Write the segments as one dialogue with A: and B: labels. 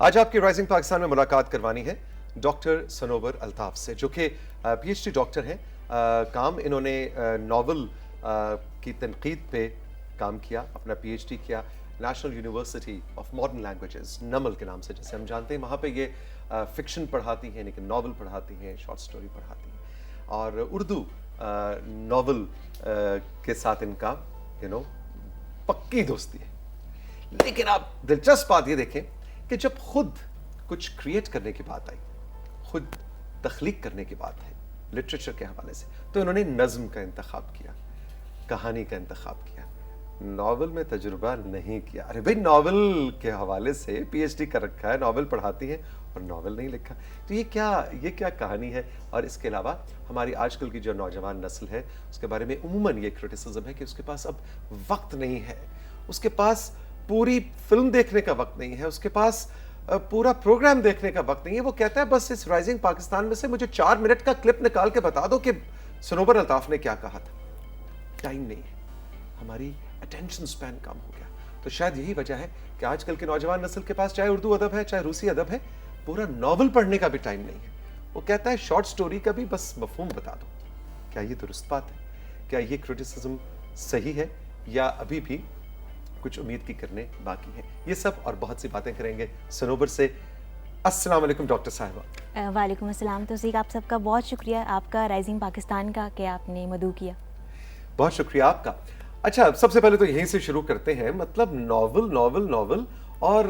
A: آج آپ کی رائزنگ پاکستان میں ملاقات کروانی ہے ڈاکٹر سنوبر الطاف سے، جو کہ پی ایچ ڈی ڈاکٹر ہیں۔ کام انہوں نے ناول کی تنقید پہ کام کیا، اپنا پی ایچ ڈی کیا National University of Modern Languages NUML کے نام سے جسے ہم جانتے ہیں۔ وہاں پہ یہ فکشن پڑھاتی ہیں، لیکن ناول پڑھاتی ہیں، شارٹ سٹوری پڑھاتی ہیں، اور اردو ناول کے ساتھ ان کا پکی دوستی ہے۔ لیکن آپ دلچسپ بات یہ دیکھیں کہ جب خود کچھ کریٹ کرنے کی بات آئی، خود تخلیق کرنے کی بات ہے لٹریچر کے حوالے سے، تو انہوں نے نظم کا انتخاب کیا، کہانی کا انتخاب کیا، ناول میں تجربہ نہیں کیا۔ ارے بھائی، ناول کے حوالے سے پی ایچ ڈی کر رکھا ہے، ناول پڑھاتی ہیں اور ناول نہیں لکھا، تو یہ کیا کہانی ہے؟ اور اس کے علاوہ ہماری آج کل کی جو نوجوان نسل ہے اس کے بارے میں عموماً یہ کرٹیسزم ہے کہ اس کے پاس اب وقت نہیں ہے، اس کے پاس پوری فلم دیکھنے کا وقت نہیں ہے، اس کے پاس پورا پروگرام دیکھنے کا وقت نہیں ہے۔ وہ کہتا ہے بس اس رائزنگ پاکستان میں سے مجھے 4 منٹ کا کلپ نکال کے بتا دو کہ سنوبر الطاف نے کیا کہا تھا۔ ٹائم نہیں ہے، ہماری اٹینشن سپین کم ہو گیا۔ تو شاید یہی وجہ ہے کہ آج کل کی نوجوان نسل کے پاس چاہے اردو ادب ہے چاہے روسی ادب ہے، پورا ناول پڑھنے کا بھی ٹائم نہیں ہے۔ وہ کہتا ہے شارٹ سٹوری کا بھی بس مفہوم بتا دو۔ کیا یہ درست بات ہے؟ کیا یہ کرٹیسزم صحیح ہے یا ابھی بھی کچھ امید کی کرنے باقی ہے؟ یہ سب اور بہت سی باتیں کریں گے سنوبر سے۔ السلام علیکم ڈاکٹر صاحبہ۔
B: وعلیکم السلام توصیق، آپ سب کا بہت شکریہ، آپ کا رائزنگ پاکستان کا کہ آپ نے مدعو کیا۔
A: بہت شکریہ آپ کا۔ اچھا، سب سے پہلے تو یہیں سے شروع کرتے ہیں، مطلب ناول ناول ناول، اور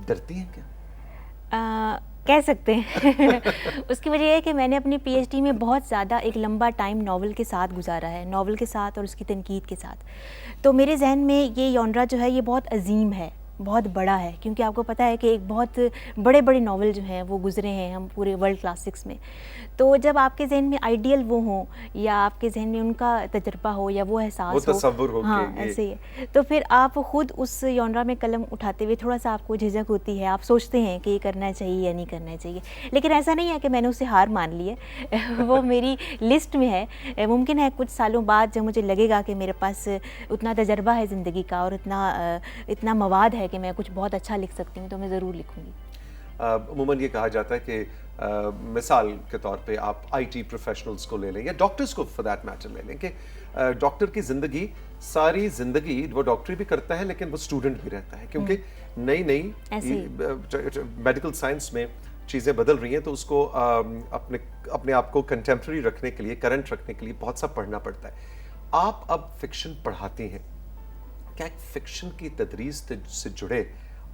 A: ڈرتی ہیں کیا؟
B: کہہ سکتے ہیں۔ اس کی وجہ یہ ہے کہ میں نے اپنی پی ایچ ڈی میں بہت زیادہ ایک لمبا ٹائم ناول کے ساتھ گزارا ہے، ناول کے ساتھ اور اس کی تنقید کے ساتھ، تو میرے ذہن میں یہ ژانرا جو ہے یہ بہت عظیم ہے، بہت بڑا ہے، کیونکہ آپ کو پتہ ہے کہ ایک بہت بڑے ناول جو ہیں وہ گزرے ہیں ہم پورے ورلڈ کلاسکس میں۔ تو جب آپ کے ذہن میں آئیڈیل وہ ہوں یا آپ کے ذہن میں ان کا تجربہ ہو یا وہ احساس
A: وہ تصور ہو،
B: ہاں ایسے ہی ہے، تو پھر آپ خود اس ژانرا میں قلم اٹھاتے ہوئے تھوڑا سا آپ کو جھجک ہوتی ہے، آپ سوچتے ہیں کہ یہ کرنا چاہیے یا نہیں کرنا چاہیے، لیکن ایسا نہیں ہے کہ میں نے اسے ہار مان لی ہے۔ وہ میری لسٹ میں ہے۔ ممکن ہے کچھ سالوں بعد جب مجھے لگے گا کہ میرے پاس اتنا تجربہ ہے زندگی کا اور اتنا مواد ہے کہ میں کچھ بہت اچھا لکھ سکتی ہوں، تو میں ضرور لکھوں گی۔
A: عموماً یہ کہا جاتا ہے کہ مثال کے طور پہ آپ آئی ٹی پروفیشنلز کو لے لیں یا ڈاکٹرز کو فار دیٹ میٹر لے لیں کہ ڈاکٹر کی زندگی، ساری زندگی وہ ڈاکٹری بھی کرتا ہے لیکن وہ اسٹوڈنٹ بھی رہتا ہے، کیونکہ نئی میڈیکل سائنس میں چیزیں بدل رہی ہیں، تو اس کو اپنے آپ کو کنٹمپرری رکھنے کے لیے، کرنٹ رکھنے کے لیے بہت سا پڑھنا پڑتا ہے۔ آپ اب فکشن پڑھاتی ہیں، کیا ایک فکشن کی تدریس سے جڑے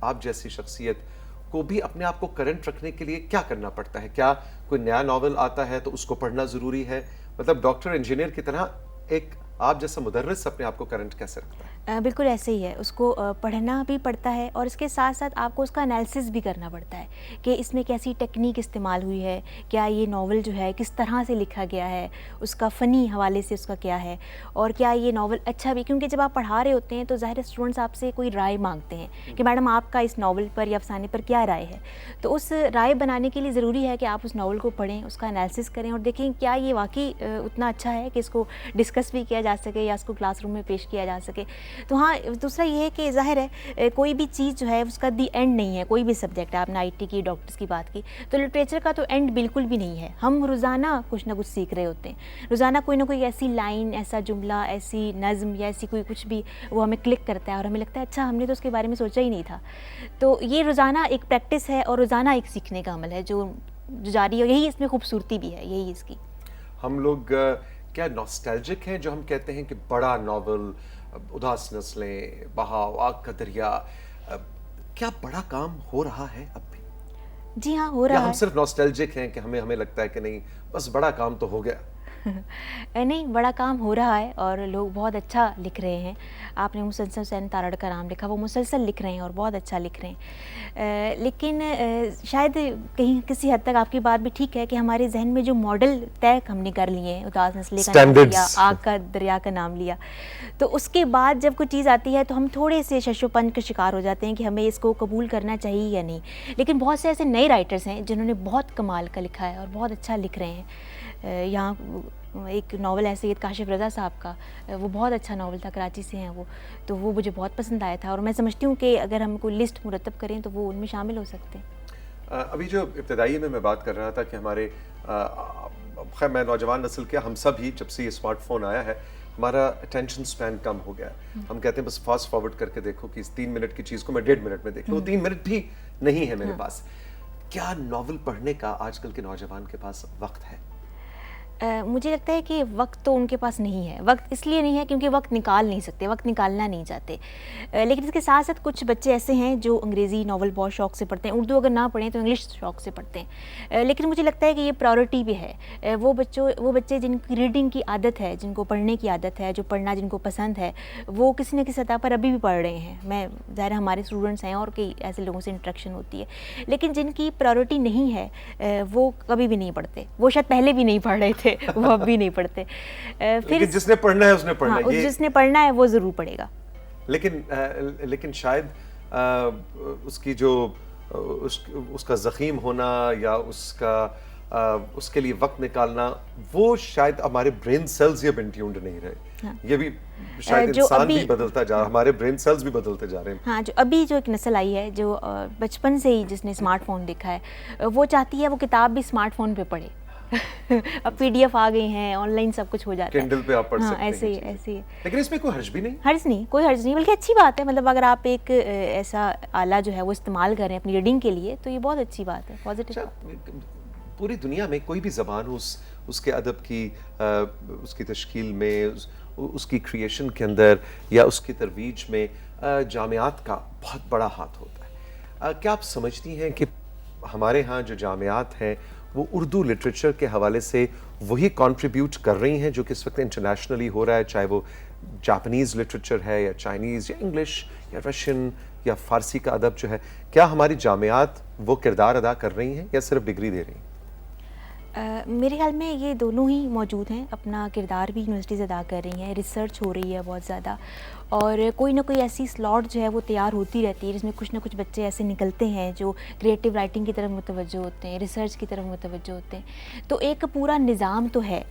A: آپ جیسی شخصیت کو بھی اپنے آپ کو کرنٹ رکھنے کے لیے کیا کرنا پڑتا ہے؟ کیا کوئی نیا ناول آتا ہے تو اس کو پڑھنا ضروری ہے؟ مطلب ڈاکٹر انجینئر کی طرح ایک آپ جیسا مدرس اپنے آپ کو کرنٹ کیسے رکھتا ہے؟
B: بالکل ایسے ہی ہے، اس کو پڑھنا بھی پڑتا ہے اور اس کے ساتھ ساتھ آپ کو اس کا انالیسس بھی کرنا پڑتا ہے کہ اس میں کیسی ٹیکنیک استعمال ہوئی ہے، کیا یہ ناول جو ہے کس طرح سے لکھا گیا ہے، اس کا فنی حوالے سے اس کا کیا ہے، اور کیا یہ ناول اچھا بھی، کیونکہ جب آپ پڑھا رہے ہوتے ہیں تو ظاہر اسٹوڈنٹس آپ سے کوئی رائے مانگتے ہیں کہ میڈم آپ کا اس ناول پر یا افسانے پر کیا رائے ہے، تو اس رائے بنانے کے لیے ضروری ہے کہ آپ اس ناول کو پڑھیں، اس کا انالیسس کریں اور دیکھیں کیا یہ واقعی اتنا اچھا ہے کہ اس کو ڈسکس بھی کیا جا سکے یا اس کو کلاس روم میں پیش کیا جا سکے۔ تو ہاں، دوسرا یہ ہے کہ ظاہر ہے کوئی بھی چیز جو ہے اس کا دی اینڈ نہیں ہے، کوئی بھی سبجیکٹ ہے، آپ نے آئی ٹی کی، ڈاکٹرس کی بات کی، تو لٹریچر کا تو اینڈ بالکل بھی نہیں ہے۔ ہم روزانہ کچھ نہ کچھ سیکھ رہے ہوتے ہیں، روزانہ کوئی نہ کوئی ایسی لائن، ایسا جملہ، ایسی نظم یا ایسی کوئی کچھ بھی وہ ہمیں کلک کرتا ہے اور ہمیں لگتا ہے اچھا ہم نے تو اس کے بارے میں سوچا ہی نہیں تھا۔ تو یہ روزانہ ایک پریکٹس ہے اور روزانہ ایک سیکھنے کا عمل ہے جو جاری ہے، یہی اس میں خوبصورتی بھی ہے، یہی اس کی۔
A: ہم لوگ کیا ناسٹیلجک ہیں جو ہم کہتے ہیں کہ بڑا ناول، اداس نسلیں، بہاؤ، آگ کا دریا، کیا بڑا کام ہو رہا ہے اب بھی؟
B: جی ہاں، ہو رہا ہے۔
A: یا ہم صرف ناسٹیلجک ہیں کہ ہمیں لگتا ہے کہ نہیں بس بڑا کام تو ہو گیا؟
B: نہیں، بڑا کام ہو رہا ہے اور لوگ بہت اچھا لکھ رہے ہیں۔ آپ نے مسلسل حسین تارڑ کا نام لکھا، وہ مسلسل لکھ رہے ہیں اور بہت اچھا لکھ رہے ہیں، لیکن شاید کہیں کسی حد تک آپ کی بات بھی ٹھیک ہے کہ ہمارے ذہن میں جو ماڈل طے ہم نے کر لیے ہیں، اداس نسلیں کا نام لیا، آگ کا دریا کا نام لیا، تو اس کے بعد جب کوئی چیز آتی ہے تو ہم تھوڑے سے شش و پنج کا شکار ہو جاتے ہیں کہ ہمیں اس کو قبول کرنا چاہیے یا نہیں۔ لیکن بہت سے ایسے نئے رائٹرز ہیں جنہوں نے بہت کمال کا لکھا ہے اور بہت اچھا لکھ رہے ہیں۔ یہاں ایک ناول ہے سید کاشف رضا صاحب کا، وہ بہت اچھا ناول تھا، کراچی سے ہیں وہ، تو وہ مجھے بہت پسند آیا تھا، اور میں سمجھتی ہوں کہ اگر ہم کوئی لسٹ مرتب کریں تو وہ ان میں شامل ہو سکتے ہیں۔
A: ابھی جو ابتدائی میں بات کر رہا تھا کہ ہمارے خیر میں نوجوان نسل کیا ہم سب ہی جب سے یہ اسمارٹ فون آیا ہے ہمارا اٹینشن سپین کم ہو گیا ہے، ہم کہتے ہیں بس فاسٹ فارورڈ کر کے دیکھو کہ اس 3 منٹ کی چیز کو میں 1.5 منٹ میں دیکھ لوں، 3 منٹ بھی نہیں ہے میرے پاس۔ کیا ناول پڑھنے کا آج کل کے نوجوان کے پاس وقت ہے؟
B: مجھے لگتا ہے کہ وقت تو ان کے پاس نہیں ہے، وقت اس لیے نہیں ہے کیونکہ وقت نکال نہیں سکتے، وقت نکالنا نہیں چاہتے، لیکن اس کے ساتھ ساتھ کچھ بچے ایسے ہیں جو انگریزی ناول بہت شوق سے پڑھتے ہیں، اردو اگر نہ پڑھیں تو انگلش شوق سے پڑھتے ہیں، لیکن مجھے لگتا ہے کہ یہ پرائورٹی بھی ہے، وہ بچے جن کی ریڈنگ کی عادت ہے، جن کو پڑھنے کی عادت ہے، جو پڑھنا جن کو پسند ہے، وہ کسی نہ کسی سطح پر ابھی بھی پڑھ رہے ہیں، میں ظاہر ہمارے اسٹوڈنٹس ہیں اور کئی ایسے لوگوں سے انٹریکشن ہوتی ہے، لیکن جن کی پرائورٹی نہیں ہے وہ کبھی بھی نہیں پڑھتے، وہ شاید پہلے بھی نہیں پڑھ رہے تھے، وہ اب بھی نہیں پڑھتے، پھر
A: جس نے پڑھنا ہے اس نے پڑھنا ہے،
B: جس نے پڑھنا ہے وہ ضرور پڑھے گا،
A: لیکن شاید اس کی جو اس کا زخیم ہونا یا اس کے لیے وقت نکالنا وہ شاید ہمارے برین سیلز یہ انٹیونڈ نہیں رہے، یہ بھی شاید انسان بھی بدلتا جا رہا، ہمارے برین سیلز بھی بدلتے جا رہے ہیں۔
B: ہاں، جو ابھی جو ایک نسل آئی ہے جو بچپن سے ہی جس نے اسمارٹ فون دیکھا ہے وہ چاہتی ہے وہ کتاب بھی اسمارٹ فون پہ پڑھے، اب پی ڈی ایف آ گئی ہیں، آن لائن سب کچھ ہو جاتا ہے،
A: کینڈل پہ آپ پڑھ سکتے ہیں،
B: ایسے ہی،
A: لیکن اس میں کوئی حرج بھی نہیں،
B: کوئی حرج نہیں، بلکہ اچھی بات ہے، مطلب اگر آپ ایک ایسا آلہ جو ہے وہ استعمال کریں اپنی ریڈنگ کے لیے تو یہ بہت اچھی بات ہے، پازیٹیو۔
A: پوری دنیا میں کوئی بھی زبان اس کے ادب کی اس کی تشکیل میں، اس کی کریشن کے اندر یا اس کی ترویج میں جامعات کا بہت بڑا ہاتھ ہوتا ہے۔ کیا آپ سمجھتی ہیں کہ ہمارے ہاں جو جامعات ہیں وہ اردو لٹریچر کے حوالے سے وہی کنٹریبیوٹ کر رہی ہیں جو کہ اس وقت انٹرنیشنلی ہو رہا ہے، چاہے وہ جاپنیز لٹریچر ہے یا چائنیز یا انگلش یا رشین یا فارسی کا ادب جو ہے، کیا ہماری جامعات وہ کردار ادا کر رہی ہیں یا صرف ڈگری دے رہی ہیں؟
B: میرے خیال میں یہ دونوں ہی موجود ہیں، اپنا کردار بھی یونیورسٹیز ادا کر رہی ہیں، ریسرچ ہو رہی ہے بہت زیادہ، اور کوئی نہ کوئی ایسی سلاٹ جو ہے وہ تیار ہوتی رہتی ہے جس میں کچھ نہ کچھ بچے ایسے نکلتے ہیں جو کریٹیو رائٹنگ کی طرف متوجہ ہوتے ہیں، ریسرچ کی طرف متوجہ ہوتے ہیں، تو ایک پورا نظام تو ہے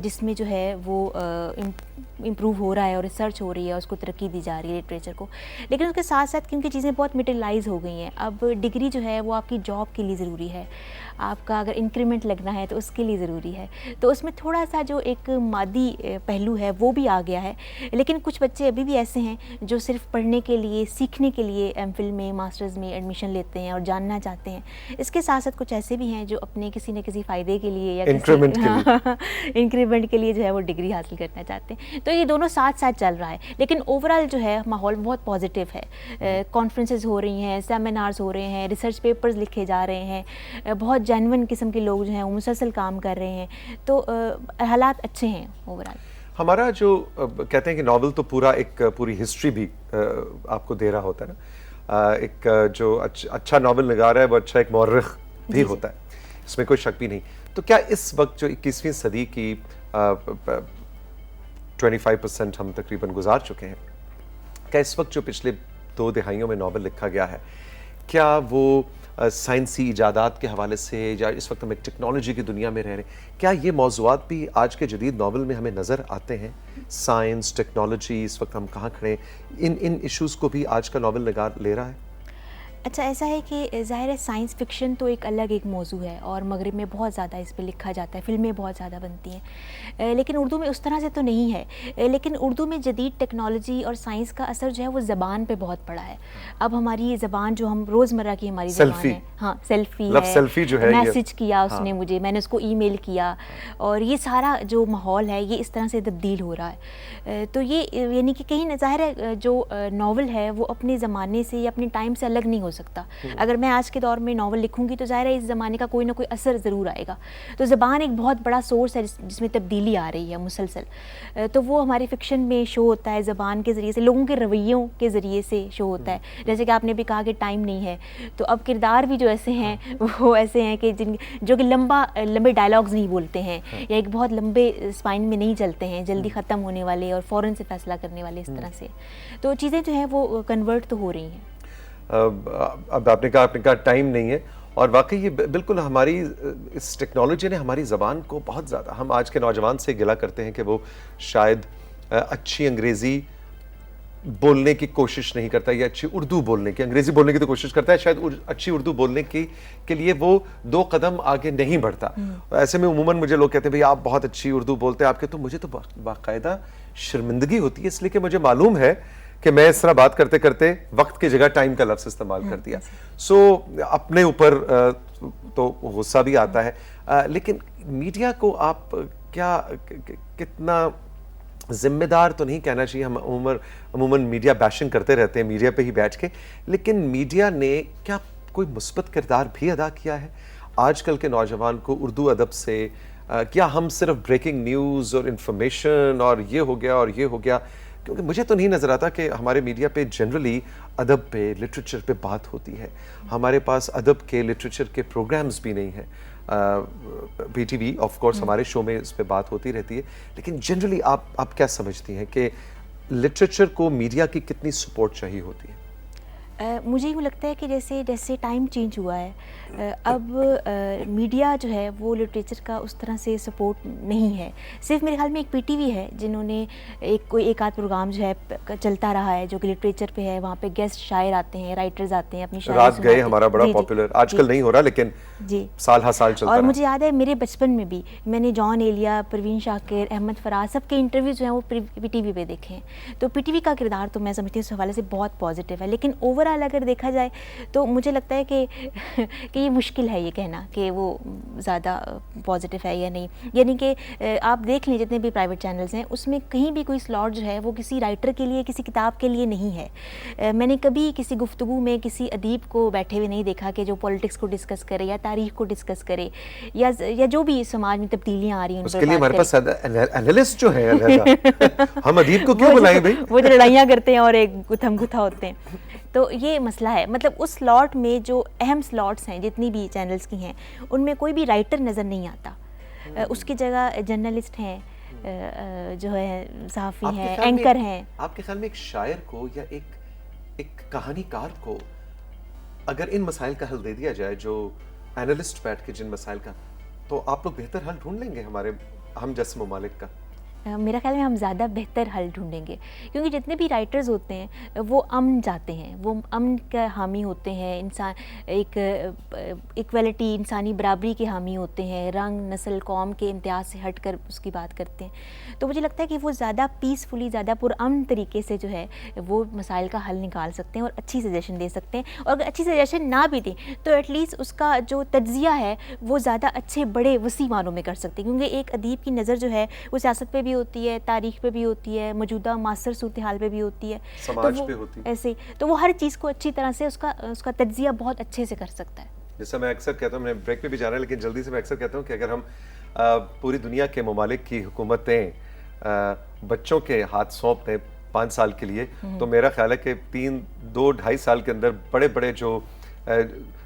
B: جس میں جو ہے وہ امپروو ہو رہا ہے اور ریسرچ ہو رہی ہے، اس کو ترقی دی جا رہی ہے لٹریچر کو، لیکن اس کے ساتھ ساتھ کیونکہ چیزیں بہت میٹیریلائز ہو گئی ہیں، اب ڈگری جو ہے وہ آپ کی جاب کے لیے ضروری ہے، آپ کا اگر انکریمنٹ لگنا ہے تو اس کے لیے ضروری ہے، تو اس میں تھوڑا سا جو ایک مادی پہلو ہے وہ بھی آ گیا ہے، لیکن کچھ بچے ابھی بھی ایسے ہیں جو صرف پڑھنے کے لیے، سیکھنے کے لیے ایم فل میں، ماسٹرز میں ایڈمیشن لیتے ہیں اور جاننا چاہتے ہیں، اس کے ساتھ ساتھ کچھ ایسے بھی ہیں جو اپنے کسی نہ کسی فائدے کے لیے یا انکریمنٹ کے لیے جو ہے وہ ڈگری حاصل کرنا چاہتے ہیں، تو یہ دونوں ساتھ ساتھ چل رہا ہے، لیکن اوور آل جو ہے ماحول بہت پازیٹیو ہے، کانفرنسز ہو رہی ہیں، سیمینارز ہو رہے ہیں، ریسرچ پیپرز لکھے جا رہے ہیں، بہت جینون قسم کے لوگ جو ہیں وہ مسلسل کام کر رہے ہیں، تو حالات اچھے ہیں اوور آل۔
A: ہمارا جو کہتے ہیں کہ ناول تو پوری ہسٹری بھی آپ کو دے رہا ہوتا ہے نا، ایک جو اچھا ناول نگار ہے وہ اچھا ایک مورخ بھی ہوتا ہے، اس میں کوئی شک بھی نہیں، تو کیا اس وقت جو 21ویں صدی کی 25% ہم تقریباً گزار چکے ہیں، کیا اس وقت جو پچھلے 2 دہائیوں میں ناول لکھا گیا ہے کیا وہ سائنسی ایجادات کے حوالے سے یا اس وقت ہم ایک ٹیکنالوجی کی دنیا میں رہ رہے ہیں، کیا یہ موضوعات بھی آج کے جدید ناول میں ہمیں نظر آتے ہیں؟ سائنس، ٹیکنالوجی، اس وقت ہم کہاں کھڑے ہیں، ان ایشوز کو بھی آج کا ناول نگار لے رہا ہے؟
B: اچھا، ایسا ہے کہ ظاہر ہے سائنس فکشن تو ایک الگ ایک موضوع ہے اور مغرب میں بہت زیادہ اس پہ لکھا جاتا ہے، فلمیں بہت زیادہ بنتی ہیں، لیکن اردو میں اس طرح سے تو نہیں ہے، لیکن اردو میں جدید ٹیکنالوجی اور سائنس کا اثر جو ہے وہ زبان پہ بہت پڑا ہے، اب ہماری یہ زبان جو ہم روزمرہ کی ہماری زبان ہے، ہاں سیلفی ہے، میسج کیا اس نے مجھے، میں نے اس کو ای میل کیا، اور یہ سارا جو ماحول ہے یہ اس طرح سے تبدیل ہو رہا ہے، تو یہ یعنی کہ کہیں ظاہر ہے جو ناول ہے وہ اپنے زمانے سے یا اپنے ٹائم سے الگ نہیں ہو سکتا، اگر میں آج کے دور میں ناول لکھوں گی تو ظاہر ہے اس زمانے کا کوئی نہ کوئی اثر ضرور آئے گا، تو زبان ایک بہت بڑا سورس ہے جس میں تبدیلی آ رہی ہے مسلسل، تو وہ ہمارے فکشن میں شو ہوتا ہے زبان کے ذریعے سے، لوگوں کے رویوں کے ذریعے سے شو ہوتا ہے، جیسے کہ آپ نے بھی کہا کہ ٹائم نہیں ہے، تو اب کردار بھی جو ایسے ہیں وہ ایسے ہیں کہ جو کہ لمبے ڈائلاگز نہیں بولتے ہیں یا ایک بہت لمبے اسپائن میں نہیں چلتے ہیں، جلدی ختم ہونے والے اور فوراً سے فیصلہ کرنے والے، اس طرح سے، تو چیزیں جو ہیں وہ کنورٹ تو ہو رہی ہیں۔
A: اب آپ نے کہا ٹائم نہیں ہے، اور واقعی یہ بالکل ہماری اس ٹیکنالوجی نے ہماری زبان کو بہت زیادہ, ہم آج کے نوجوان سے گلا کرتے ہیں کہ وہ شاید اچھی انگریزی بولنے کی کوشش نہیں کرتا یا اچھی اردو بولنے کی, انگریزی بولنے کی تو کوشش کرتا ہے, شاید اچھی اردو بولنے کی کے لیے وہ 2 قدم آگے نہیں بڑھتا. ایسے میں عموماً مجھے لوگ کہتے ہیں بھئی آپ بہت اچھی اردو بولتے ہیں, آپ کے, تو مجھے تو باقاعدہ شرمندگی ہوتی ہے, اس لیے کہ مجھے معلوم ہے کہ میں اس طرح بات کرتے کرتے وقت کی جگہ ٹائم کا لفظ استعمال کر دیا. سو اپنے اوپر تو غصہ بھی آتا ہے, لیکن میڈیا کو آپ کیا کتنا ذمہ دار تو نہیں کہنا چاہیے, ہم عموماً میڈیا بیشنگ کرتے رہتے ہیں میڈیا پہ ہی بیٹھ کے, لیکن میڈیا نے کیا کوئی مثبت کردار بھی ادا کیا ہے آج کل کے نوجوان کو اردو ادب سے؟ کیا ہم صرف بریکنگ نیوز اور انفارمیشن اور یہ ہو گیا اور یہ ہو گیا, کیونکہ مجھے تو نہیں نظر آتا کہ ہمارے میڈیا پہ جنرلی ادب پہ, لٹریچر پہ بات ہوتی ہے. ہمارے پاس ادب کے, لٹریچر کے پروگرامز بھی نہیں ہیں. P T V of course ہمارے شو میں اس پہ بات ہوتی رہتی ہے, لیکن جنرلی آپ کیا سمجھتی ہیں کہ لٹریچر کو میڈیا کی کتنی سپورٹ چاہیے ہوتی ہے؟
B: مجھے یوں لگتا ہے کہ جیسے ٹائم چینج ہوا ہے, اب میڈیا جو ہے وہ لٹریچر کا اس طرح سے سپورٹ نہیں ہے. صرف میرے خیال میں ایک پی ٹی وی ہے جنہوں نے ایک آدھ پروگرام جو ہے چلتا رہا ہے جو کہ لٹریچر پہ ہے, وہاں پہ گیسٹ شاعر آتے ہیں, رائٹرز آتے ہیں, اپنی شاعری
A: رات گئے ہمارا بڑا پاپولر, آج کل نہیں ہو رہا لیکن سال ہر سال چلتا رہا.
B: اور مجھے یاد ہے میرے بچپن میں بھی میں نے جان ایلیا, پروین شاکر, احمد فراز, سب کے انٹرویو جو ہیں وہ پی ٹی وی پہ دیکھے ہیں. تو پی ٹی وی کا کردار تو میں سمجھتی ہوں اس حوالے سے بہت پازیٹیو ہے, لیکن اوور آل اگر دیکھا جائے تو مجھے لگتا ہے کہ یہ مشکل ہے یہ کہنا کہ وہ زیادہ پازیٹیو ہے یا نہیں. یعنی کہ آپ دیکھ لیں جتنے بھی پرائیویٹ چینلز ہیں اس میں کہیں بھی کوئی سلاٹ جو ہے وہ کسی رائٹر کے لیے, کسی کتاب کے لیے نہیں ہے. میں نے کبھی کسی گفتگو میں کسی ادیب کو بیٹھے ہوئے نہیں دیکھا کہ جو پالیٹکس کو ڈسکس کرے یا تاریخ کو ڈسکس کرے یا جو بھی سماج میں تبدیلیاں آ رہی ہیں
A: اس کے لیے ہمارے پاس اینالسٹ جو ہیں, ہم ادیب کو کیوں بلائیں بھائی,
B: وہ جو لڑائیاں کرتے ہیں اور ایک گتھم گتھا ہوتے ہیں. تو یہ مسئلہ ہے, مطلب اس سلاٹ میں جو اہم سلاٹس ہیں جتنی بھی چینلز کی ہیں ان میں کوئی بھی رائٹر نظر نہیں آتا. اس کی جگہ جرنلسٹ ہیں, جو ہے صحافی ہیں, اینکر ہیں.
A: آپ کے خیال میں ایک شاعر کو یا ایک کہانی کار کو اگر ان مسائل کا حل دے دیا جائے جو اینالسٹ بیٹھ کے جن مسائل کا, تو آپ لوگ بہتر حل ڈھونڈ لیں گے ہمارے ہم جیسے ممالک کا؟
B: میرا خیال میں ہم زیادہ بہتر حل ڈھونڈیں گے, کیونکہ جتنے بھی رائٹرز ہوتے ہیں وہ امن چاہتے ہیں, وہ امن کا حامی ہوتے ہیں, انسان ایک ایکویلٹی, انسانی برابری کے حامی ہوتے ہیں, رنگ, نسل, قوم کے امتیاز سے ہٹ کر اس کی بات کرتے ہیں. تو مجھے لگتا ہے کہ وہ زیادہ پیسفلی, زیادہ پرامن طریقے سے جو ہے وہ مسائل کا حل نکال سکتے ہیں اور اچھی سجیشن دے سکتے ہیں. اور اگر اچھی سجیشن نہ بھی دیں تو ایٹ لیسٹ اس کا جو تجزیہ ہے وہ زیادہ اچھے بڑے وسیع معنوں میں کر سکتے ہیں, کیونکہ ایک ادیب کی نظر جو ہے وہ سیاست پہ بھی ہوتی ہے, تاریخ پہ بھی ہوتی ہے, موجودہ معاصر صورتحال پہ بھی ہوتی ہے,
A: سماج پہ ہوتی ہے,
B: ایسے تو وہ ہر چیز کو اچھی طرح سے اس کا تجزیہ بہت اچھے سے کر سکتا ہے.
A: جیسا میں اکثر کہتا ہوں, میں بریک پہ بھی جانا ہے لیکن جلدی سے میں اکثر کہتا ہوں کہ اگر ہم پوری دنیا کے ممالک کی حکومتیں بچوں کے ہاتھ سونپ دیں 5 سال کے لیے, تو میرا خیال ہے کہ 2-2.5 سال کے اندر بڑے بڑے جو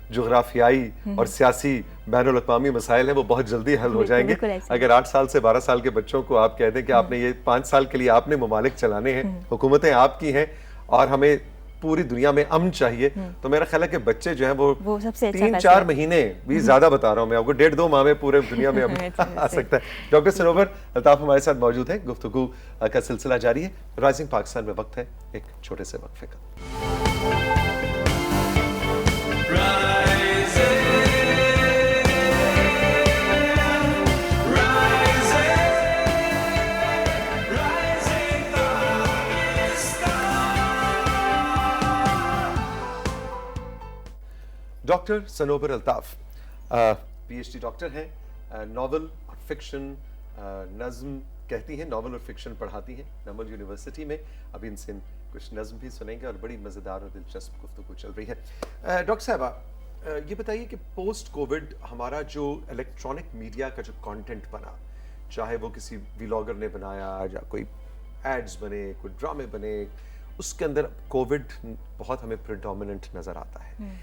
A: جغرافیائی اور سیاسی بین الاقوامی مسائل ہیں وہ بہت جلدی حل ہو جائیں گے. اگر 8 سال سے 12 سال کے بچوں کو آپ کہہ دیں کہ آپ نے یہ 5 سال کے لیے آپ نے ممالک چلانے ہیں, حکومتیں آپ کی ہیں اور ہمیں پوری دنیا میں امن چاہیے, تو میرا خیال ہے کہ بچے جو ہیں وہ 3-4 مہینے بھی زیادہ بتا رہا ہوں میں آپ کو, 1.5-2 ماہ میں پورے دنیا میں امن آ سکتا ہے. ڈاکٹر سنوبر الطاف ہمارے ساتھ موجود ہیں, گفتگو کا سلسلہ جاری ہے. رائزنگ پاکستان میں وقت ہے ایک چھوٹے سے وقفے کا. Doctor Sanobar Altaf P H D doctor ہیں, ناول اور فکشن, نظم کہتی ہیں, ناول اور فکشن پڑھاتی ہیں نمل یونیورسٹی میں. ابھی ان سے کچھ نظم بھی سنیں گے اور بڑی مزیدار اور دلچسپ گفتگو چل رہی ہے. ڈاکٹر صاحبہ یہ بتائیے کہ پوسٹ کووڈ ہمارا جو الیکٹرانک میڈیا کا جو کانٹینٹ بنا, چاہے وہ کسی ویلاگر نے بنایا یا کوئی ایڈز بنے, کوئی ڈرامے بنے, اس کے اندر کووڈ بہت ہمیں پریڈومیننٹ نظر آتا ہے.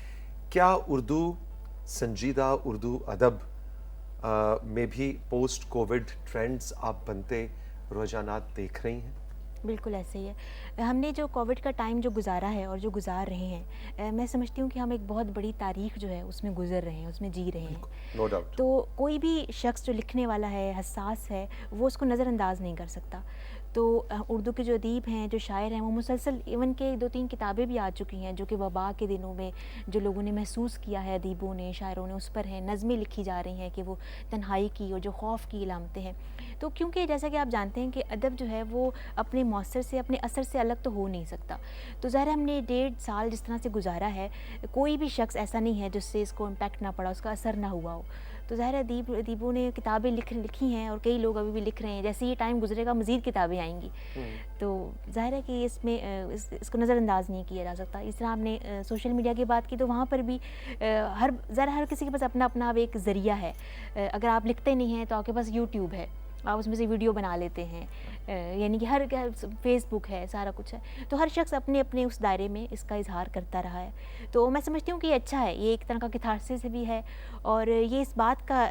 A: کیا اردو, سنجیدہ اردو ادب میں بھی پوسٹ کووڈ ٹرینڈز آپ بنتے رجحانات دیکھ رہی ہیں؟
B: بالکل ایسے ہی ہے. ہم نے جو کووڈ کا ٹائم جو گزارا ہے اور جو گزار رہے ہیں, میں سمجھتی ہوں کہ ہم ایک بہت بڑی تاریخ جو ہے اس میں گزر رہے ہیں, اس میں جی رہے ہیں.
A: No doubt.
B: تو کوئی بھی شخص جو لکھنے والا ہے, حساس ہے, وہ اس کو نظر انداز نہیں کر سکتا. تو اردو کے جو ادیب ہیں, جو شاعر ہیں, وہ مسلسل ایون کہ 2-3 کتابیں بھی آ چکی ہیں جو کہ وبا کے دنوں میں جو لوگوں نے محسوس کیا ہے, ادیبوں نے, شاعروں نے, اس پر ہیں. نظمیں لکھی جا رہی ہیں کہ وہ تنہائی کی اور جو خوف کی علامتیں ہیں. تو کیونکہ جیسا کہ آپ جانتے ہیں کہ ادب جو ہے وہ اپنے مؤثر سے, اپنے اثر سے الگ تو ہو نہیں سکتا. تو ظاہر ہم نے 1.5 سال جس طرح سے گزارا ہے, کوئی بھی شخص ایسا نہیں ہے جس سے اس کو امپیکٹ نہ پڑا, اس کا اثر نہ ہوا ہو. تو ظاہر ادیبوں نے کتابیں لکھی ہیں اور کئی لوگ ابھی بھی لکھ رہے ہیں. جیسے یہ ٹائم گزرے گا مزید کتابیں آئیں گی. تو ظاہر ہے کہ اس میں اس کو نظر انداز نہیں کیا جا سکتا. اس طرح ہم نے سوشل میڈیا کی بات کی تو وہاں پر بھی ہر کسی کے پاس اپنا اپنا اب ایک ذریعہ ہے. اگر آپ لکھتے نہیں ہیں تو آپ کے پاس یوٹیوب ہے, آپ اس میں سے ویڈیو بنا لیتے ہیں, یعنی کہ ہر فیس بک ہے, سارا کچھ ہے. تو ہر شخص اپنے اپنے اس دائرے میں اس کا اظہار کرتا رہا ہے. تو میں سمجھتی ہوں کہ یہ اچھا ہے, یہ ایک طرح کا کتھارسس بھی ہے اور یہ اس بات کا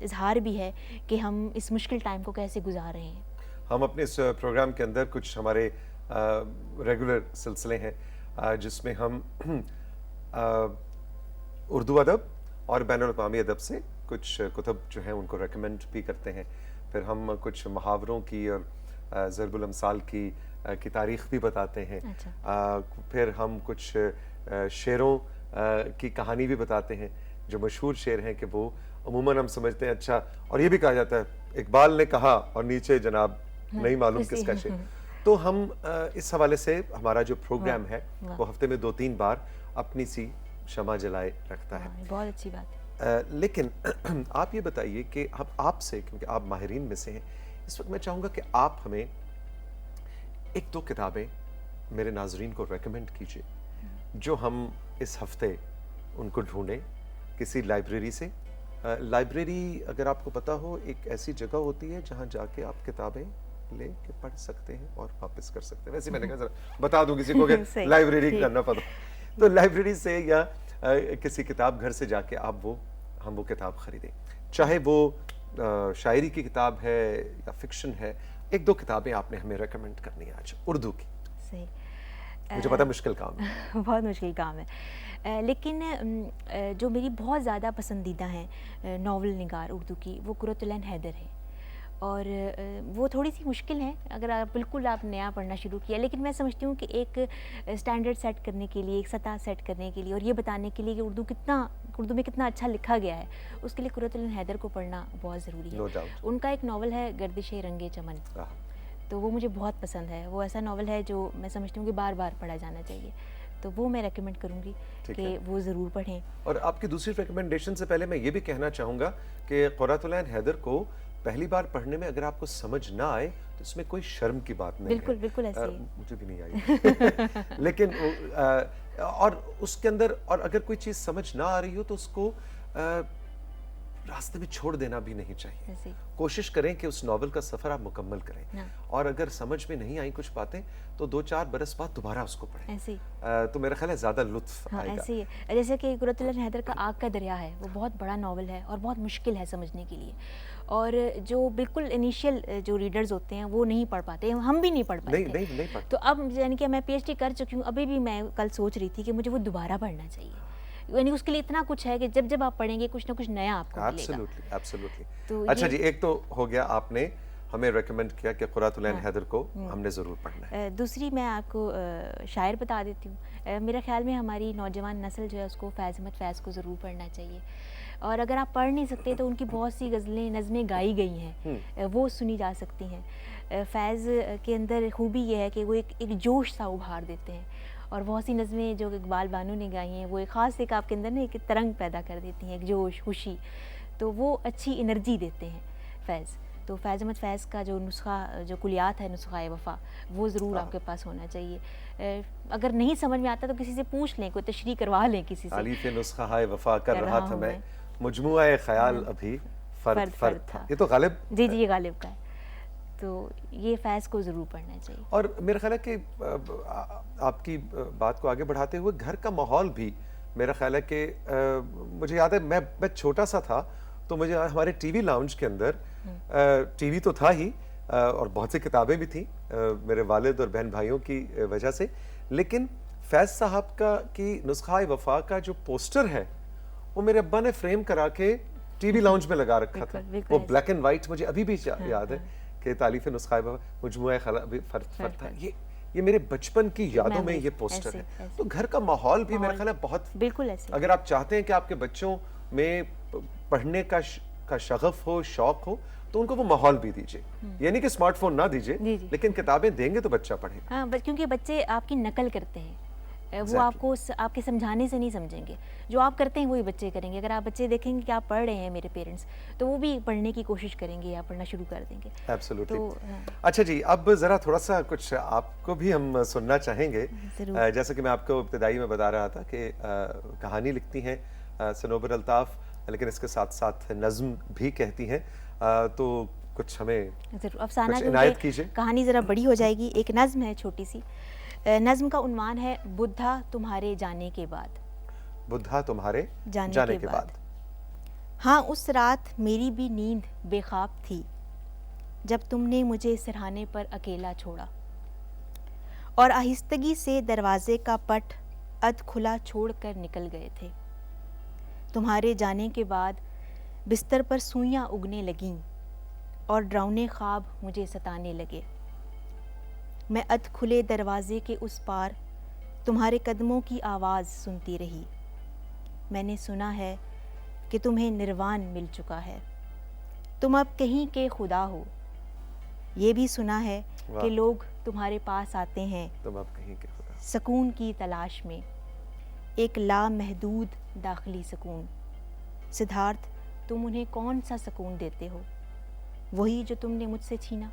B: اظہار بھی ہے کہ ہم اس مشکل ٹائم کو کیسے گزار رہے ہیں.
A: ہم اپنے اس پروگرام کے اندر کچھ ہمارے ریگولر سلسلے ہیں جس میں ہم اردو ادب اور بین الاقوامی ادب سے کچھ کتب جو ہیں ان کو ریکمینڈ بھی کرتے ہیں. پھر ہم کچھ محاوروں کی اور ضرب الامثال کی تاریخ بھی بتاتے ہیں. پھر ہم کچھ شعروں کی کہانی بھی بتاتے ہیں جو مشہور شعر ہیں کہ وہ عموماً ہم سمجھتے ہیں اچھا, اور یہ بھی کہا جاتا ہے اقبال نے کہا اور نیچے جناب نہیں معلوم کس کا شعر. تو ہم اس حوالے سے ہمارا جو پروگرام ہے وہ ہفتے میں 2-3 بار اپنی سی شمع جلائے رکھتا ہے.
B: بہت اچھی بات ہے.
A: لیکن آپ یہ بتائیے کہ آپ سے, کیونکہ آپ ماہرین میں سے ہیں, اس وقت میں چاہوں گا کہ آپ ہمیں 1-2 کتابیں میرے ناظرین کو ریکمینڈ کیجئے جو ہم اس ہفتے ان کو ڈھونڈیں کسی لائبریری سے. لائبریری اگر آپ کو پتہ ہو ایک ایسی جگہ ہوتی ہے جہاں جا کے آپ کتابیں لے کے پڑھ سکتے ہیں اور واپس کر سکتے ہیں. ویسے میں نے کہا ذرا بتا دوں کسی کو کہ لائبریری کرنا پڑا, تو لائبریری سے یا کسی کتاب گھر سے جا کے آپ ہم وہ کتاب خریدیں, چاہے وہ شاعری کی کتاب ہے یا فکشن ہے. 1-2 کتابیں آپ نے ہمیں ریکمینڈ کرنی ہے آج اردو کی.
B: صحیح,
A: مجھے پتا مشکل کام ہے,
B: بہت مشکل کام ہے, لیکن جو میری بہت زیادہ پسندیدہ ہیں ناول نگار اردو کی وہ قرۃ العین حیدر ہے. اور وہ تھوڑی سی مشکل ہیں اگر آپ بالکل آپ نیا پڑھنا شروع کیا, لیکن میں سمجھتی ہوں کہ ایک اسٹینڈرڈ سیٹ کرنے کے لیے, ایک سطح سیٹ کرنے کے لیے اور یہ بتانے کے لیے کہ اردو میں کتنا اچھا لکھا گیا ہے, اس کے لیے قرۃ العین حیدر کو پڑھنا بہت ضروری ہے. ان کا ایک ناول ہے گردش رنگ چمن, تو وہ مجھے بہت پسند ہے. وہ ایسا ناول ہے جو میں سمجھتی ہوں کہ بار بار پڑھا جانا چاہیے, تو وہ میں ریکمینڈ کروں گی کہ وہ ضرور پڑھیں.
A: اور آپ کی دوسری ریکمینڈیشن سے پہلے میں یہ بھی کہنا چاہوں گا کہ قرۃ العین حیدر کو پہلی بار پڑھنے میں اگر آپ کو سمجھ نہ آئے تو اس میں کوئی شرم کی بات نہیں ہے.
B: بالکل ایسے ہی,
A: مجھے بھی نہیں آئی لیکن اور اس کے اندر, اور اگر کوئی چیز سمجھ نہ آ رہی ہو تو اس کو راستے میں چھوڑ دینا بھی نہیں چاہیے. کوشش کریں کہ اس ناول کا سفر آپ مکمل کریں, اور اگر سمجھ میں نہیں آئی کچھ باتیں تو 2-4 برس بعد دوبارہ اس کو پڑھیں, تو میرا خیال ہے زیادہ لطف آئے گا.
B: ایسے ہی ہے جیسے کہ قرۃ العین حیدر کا آگ کا دریا ہے, وہ بہت بڑا ناول ہے اور بہت مشکل ہے سمجھنے کے لیے, اور جو بالکل انیشیل جو ریڈرز ہوتے ہیں وہ نہیں پڑھ پاتے, ہم بھی نہیں پڑھ پاتے تھے. تو اب یعنی کہ میں پی ایچ ڈی کر چکی ہوں, ابھی بھی میں کل سوچ رہی تھی کہ مجھے وہ دوبارہ پڑھنا چاہیے, یعنی اس کے لیے اتنا کچھ ہے کہ جب آپ پڑھیں گے کچھ نہ کچھ نیا آپ کو ملے گا.
A: ایبسولوٹلی. اچھا جی, ایک تو ہو گیا آپ نے ہمیں ریکمینڈ کیا کہ قرۃ العین حیدر کو ہم نے ضرور پڑھنا ہے.
B: دوسری میں آپ کو شاعر بتا دیتی ہوں. میرے خیال میں ہماری نوجوان نسل جو ہے اس کو فیض احمد فیض کو ضرور پڑھنا چاہیے, اور اگر آپ پڑھ نہیں سکتے تو ان کی بہت سی غزلیں نظمیں گائی گئی ہیں, وہ سنی جا سکتی ہیں. فیض کے اندر خوبی یہ ہے کہ وہ ایک جوش سا ابھار دیتے ہیں, اور بہت سی نظمیں جو اقبال بانو نے گائی ہیں وہ ایک خاص ایک آپ کے اندر نا ایک ترنگ پیدا کر دیتی ہیں, ایک جوش خوشی, تو وہ اچھی انرجی دیتے ہیں فیض. تو فیض احمد فیض کا جو نسخہ, جو کلیات ہے نسخہ وفا, وہ ضرور آپ کے پاس ہونا چاہیے. اگر نہیں سمجھ میں آتا تو کسی سے پوچھ لیں, کوئی تشریح کروا لیں کسی سے.
A: تعلیف نسخہ ہے وفا کر رہا تھا میں, مجموعہ خیال ابھی فرد تھا. یہ تو غالب,
B: جی یہ غالب کا ہے, تو یہ فیض کو ضرور پڑھنا چاہیے.
A: اور میرا خیال ہے کہ آپ کی بات کو آگے بڑھاتے ہوئے گھر کا ماحول بھی میرا خیال ہے کہ مجھے یاد ہے میں چھوٹا سا تھا تو مجھے ہمارے ٹی وی لاؤنج کے اندر ٹی وی تو تھا ہی اور بہت سی کتابیں بھی تھیں, میرے والد اور بہن بھائیوں کی وجہ سے. لیکن فیض صاحب کا کی نسخہ وفا کا جو پوسٹر ہے وہ میرے ابا نے فریم کرا کے ٹی وی لاؤنج میں لگا رکھا تھا. وہ بلیک اینڈ وائٹ مجھے ابھی بھی یاد ہے کہ تالیف نسخہ وفا مجموعہ فرد تھا. یہ میرے بچپن کی یادوں میں یہ پوسٹر ہے. تو گھر کا ماحول بھی میرا خیال ہے بہت,
B: بالکل ایسے,
A: اگر آپ چاہتے ہیں کہ آپ کے بچوں میں پڑھنے کا شغف ہو, شوق ہو, تو ان کو وہ ماحول بھی دیجئے. یعنی کہ اسمارٹ فون نہ دیجئے, لیکن کتابیں دیں گے تو بچہ پڑھے.
B: ہاں, کیونکہ بچے آپ کی نقل کرتے ہیں, وہ آپ کو آپ کے سمجھانے سے نہیں سمجھیں گے. جو آپ کرتے ہیں وہی بچے کریں گے. اگر آپ بچے دیکھیں گے کہ آپ پڑھ رہے ہیں میرے پیرنٹس, تو وہ بھی پڑھنے کی کوشش کریں گے یا پڑھنا شروع کر دیں گے.
A: ایبسولوٹلی. اچھا جی, اب ذرا تھوڑا سا کچھ آپ کو بھی ہم سننا چاہیں گے. جیسا کہ میں آپ کو ابتدائی میں بتا رہا تھا کہ کہانی لکھتی ہیں صنوبر الطاف, لیکن اس کے ساتھ ساتھ نظم بھی کہتی ہیں. تو کچھ ہمیں
B: ضرور افسانہ
A: عنایت کیجیے.
B: کہانی ذرا بڑی ہو جائے گی. ایک نظم ہے چھوٹی سی. نظم کا عنوان ہے بدھا تمہارے جانے کے بعد.
A: بدھا تمہارے جانے کے بعد.
B: ہاں, اس رات میری بھی نیند بے خواب تھی جب تم نے مجھے سرہانے پر اکیلا چھوڑا, اور آہستگی سے دروازے کا پٹ ادھ کھلا چھوڑ کر نکل گئے تھے. تمہارے جانے کے بعد بستر پر سوئیاں اگنے لگیں اور ڈراؤنے خواب مجھے ستانے لگے. میں ادھ کھلے دروازے کے اس پار تمہارے قدموں کی آواز سنتی رہی. میں نے سنا ہے کہ تمہیں نروان مل چکا ہے, تم اب کہیں کے خدا ہو. یہ بھی سنا ہے کہ لوگ تمہارے پاس آتے ہیں
A: تم اب کہیں کے خدا,
B: سکون کی تلاش میں, ایک لامحدود داخلی سکون. سدھارتھ, تم انہیں کون سا سکون دیتے ہو؟ وہی جو تم نے مجھ سے چھینا.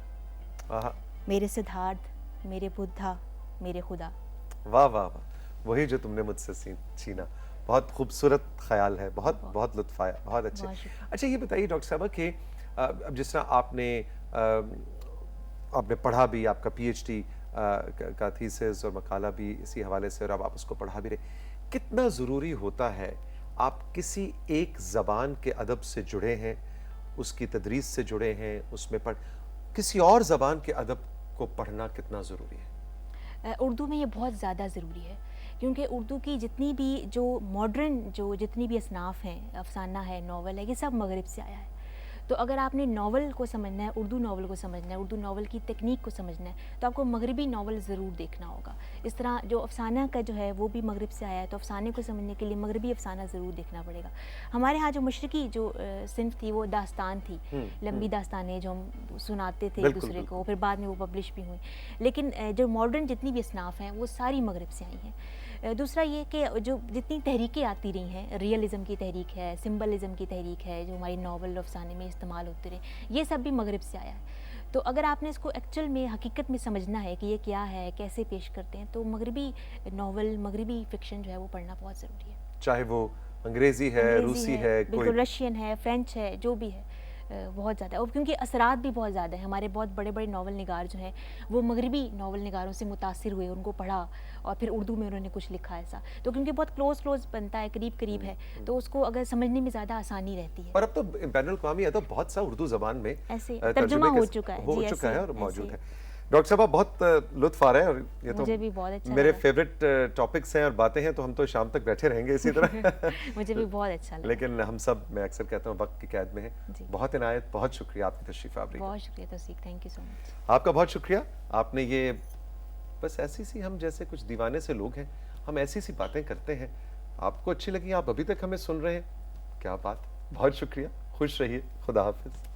B: میرے سدھارتھ, میرے بدھا, میرے خدا.
A: واہ واہ واہ, وہی جو تم نے مجھ سے چھینا. بہت خوبصورت خیال ہے, بہت بہت لطف آیا, بہت اچھے. اچھا یہ بتائیے ڈاکٹر صاحبہ کہ اب جس طرح آپ نے پڑھا بھی, آپ کا پی ایچ ڈی کا تھیسس اور مقالہ بھی اسی حوالے سے, اور اب آپ اس کو پڑھا بھی رہے, کتنا ضروری ہوتا ہے آپ کسی ایک زبان کے ادب سے جڑے ہیں, اس کی تدریس سے جڑے ہیں, اس میں کسی اور زبان کے ادب کو پڑھنا کتنا ضروری ہے؟
B: اردو میں یہ بہت زیادہ ضروری ہے, کیونکہ اردو کی جتنی بھی جو ماڈرن جتنی بھی اصناف ہیں, افسانہ ہے, ناول ہے, یہ سب مغرب سے آیا ہے. تو اگر آپ نے ناول کو سمجھنا ہے, اردو ناول کو سمجھنا ہے, اردو ناول کی تکنیک کو سمجھنا ہے, تو آپ کو مغربی ناول ضرور دیکھنا ہوگا. اس طرح جو افسانہ کا جو ہے وہ بھی مغرب سے آیا ہے, تو افسانے کو سمجھنے کے لیے مغربی افسانہ ضرور دیکھنا پڑے گا. ہمارے ہاں جو مشرقی جو صنف تھی وہ داستان تھی, لمبی داستانیں جو ہم سناتے تھے ایک دوسرے کو, پھر بعد میں وہ پبلش بھی ہوئیں. لیکن جو ماڈرن جتنی بھی اصناف ہیں وہ ساری مغرب سے آئی ہیں. دوسرا یہ کہ جو جتنی تحریکیں آتی رہی ہیں, ریئلزم کی تحریک ہے, سمبلزم کی تحریک ہے, جو ہماری ناول افسانے میں استعمال ہوتے رہے, یہ سب بھی مغرب سے آیا ہے. تو اگر آپ نے اس کو ایکچوئل میں حقیقت میں سمجھنا ہے کہ یہ کیا ہے, کیسے پیش کرتے ہیں, تو مغربی ناول, مغربی فکشن جو ہے وہ پڑھنا بہت ضروری ہے.
A: چاہے وہ انگریزی ہے, روسی ہے,
B: بالکل رشین ہے, فرینچ ہے, جو بھی ہے, بہت زیادہ. اور کیونکہ اثرات بھی بہت زیادہ ہیں. ہمارے بہت بڑے بڑے ناول نگار جو ہیں وہ مغربی ناول نگاروں سے متاثر ہوئے, ان کو پڑھا اور پھر اردو میں انہوں نے کچھ لکھا ایسا. تو کیونکہ بہت کلوز بنتا ہے, قریب ہے, تو اس کو اگر سمجھنے میں زیادہ آسانی رہتی ہے.
A: اور اب تو بین الاقوامی ادب بہت سا اردو زبان میں
B: ایسے ترجمہ ہو چکا
A: ہے اور موجود ہے. ڈاکٹر صاحبہ بہت لطف آ رہا ہے, اور یہ تو
B: مجھے بھی بہت اچھا
A: میرے فیوریٹ ٹاپکس ہیں اور باتیں ہیں, تو ہم تو شام تک بیٹھے رہیں گے اسی طرح.
B: مجھے بھی بہت اچھا لگا.
A: لیکن ہم سب, میں اکثر کہتا ہوں, وقت کی قید میں ہیں. بہت عنایت, بہت شکریہ آپ کی تشریف آوری.
B: بہت شکریہ توصیق, تھینک یو سو مچ.
A: آپ کا بہت شکریہ. آپ نے یہ بس ایسی سی, ہم جیسے کچھ دیوانے سے لوگ ہیں, ہم ایسی سی باتیں کرتے ہیں, آپ کو اچھی لگی, آپ ابھی تک ہمیں سن رہے ہیں, کیا بات. بہت شکریہ, خوش رہیے, خدا حافظ.